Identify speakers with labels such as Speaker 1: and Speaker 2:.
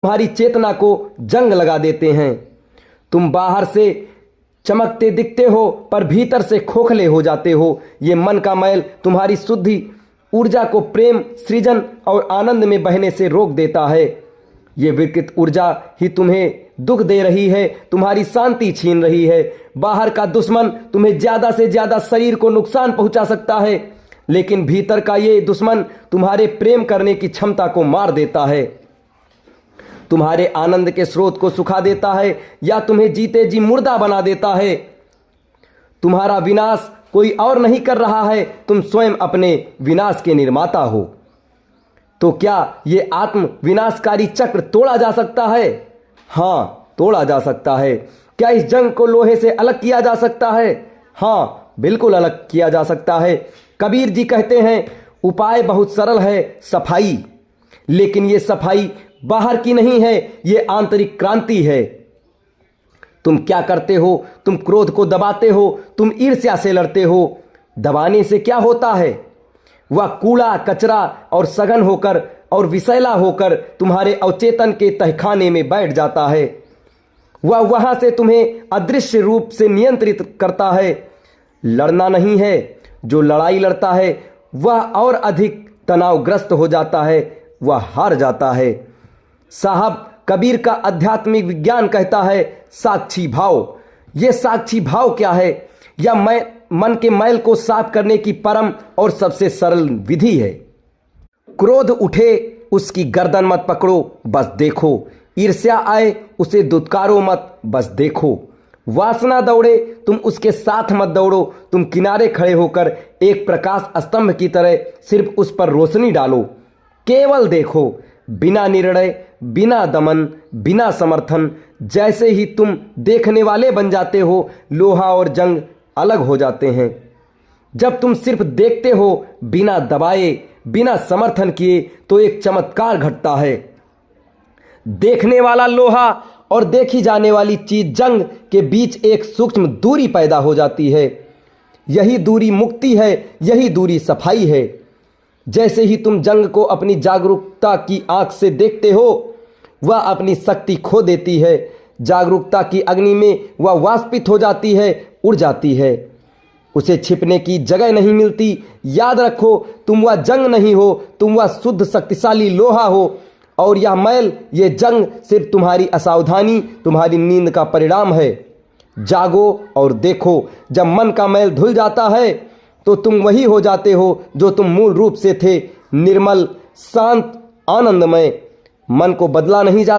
Speaker 1: तुम्हारी चेतना को जंग लगा देते हैं। तुम बाहर से चमकते दिखते हो पर भीतर से खोखले हो जाते हो। ये मन का मैल तुम्हारी शुद्धि ऊर्जा को प्रेम, सृजन और आनंद में बहने से रोक देता है। ये विकृत ऊर्जा ही तुम्हें दुख दे रही है, तुम्हारी शांति छीन रही है। बाहर का दुश्मन तुम्हें ज्यादा से ज्यादा शरीर को नुकसान पहुंचा सकता है, लेकिन भीतर का ये दुश्मन तुम्हारे प्रेम करने की क्षमता को मार देता है, तुम्हारे आनंद के स्रोत को सुखा देता है या तुम्हें जीते जी मुर्दा बना देता है। तुम्हारा विनाश कोई और नहीं कर रहा है, तुम स्वयं अपने विनाश के निर्माता हो। तो क्या ये आत्म विनाशकारी चक्र तोड़ा जा सकता है? हाँ, तोड़ा जा सकता है। क्या इस जंग को लोहे से अलग किया जा सकता है? हाँ, बिल्कुल अलग किया जा सकता है। कबीर जी कहते हैं, उपाय बहुत सरल है, सफाई। लेकिन ये सफाई बाहर की नहीं है, ये आंतरिक क्रांति है। तुम क्या करते हो? तुम क्रोध को दबाते हो, तुम ईर्ष्या से लड़ते हो। दबाने से क्या होता है? वह कूड़ा कचरा और सघन होकर और विषैला होकर तुम्हारे अवचेतन के तहखाने में बैठ जाता है। वह वहां से तुम्हें अदृश्य रूप से नियंत्रित करता है। लड़ना नहीं है, जो लड़ाई लड़ता है वह और अधिक तनावग्रस्त हो जाता है, वह हार जाता है। साहब, कबीर का आध्यात्मिक विज्ञान कहता है साक्षी भाव। यह साक्षी भाव क्या है? यह मन के मैल को साफ करने की परम और सबसे सरल विधि है। क्रोध उठे, उसकी गर्दन मत पकड़ो, बस देखो। ईर्ष्या आए, उसे दुत्कारो मत, बस देखो। वासना दौड़े, तुम उसके साथ मत दौड़ो। तुम किनारे खड़े होकर एक प्रकाश स्तंभ की तरह सिर्फ उस पर रोशनी डालो। केवल देखो, बिना निर्णय, बिना दमन, बिना समर्थन। जैसे ही तुम देखने वाले बन जाते हो, लोहा और जंग अलग हो जाते हैं। जब तुम सिर्फ देखते हो, बिना दबाए, बिना समर्थन किए, तो एक चमत्कार घटता है। देखने वाला लोहा और देखी जाने वाली चीज जंग के बीच एक सूक्ष्म दूरी पैदा हो जाती है। यही दूरी मुक्ति है, यही दूरी सफाई है। जैसे ही तुम जंग को अपनी जागरूकता की आंख से देखते हो, वह अपनी शक्ति खो देती है। जागरूकता की अग्नि में वह वाष्पित हो जाती है, उड़ जाती है। उसे छिपने की जगह नहीं मिलती। याद रखो, तुम वह जंग नहीं हो, तुम वह शुद्ध शक्तिशाली लोहा हो। और यह मैल, ये जंग सिर्फ तुम्हारी असावधानी, तुम्हारी नींद का परिणाम है। जागो और देखो, जब मन का मैल धुल जाता है तो तुम वही हो जाते हो जो तुम मूल रूप से थे, निर्मल, शांत, आनंदमय। मन को बदला नहीं जा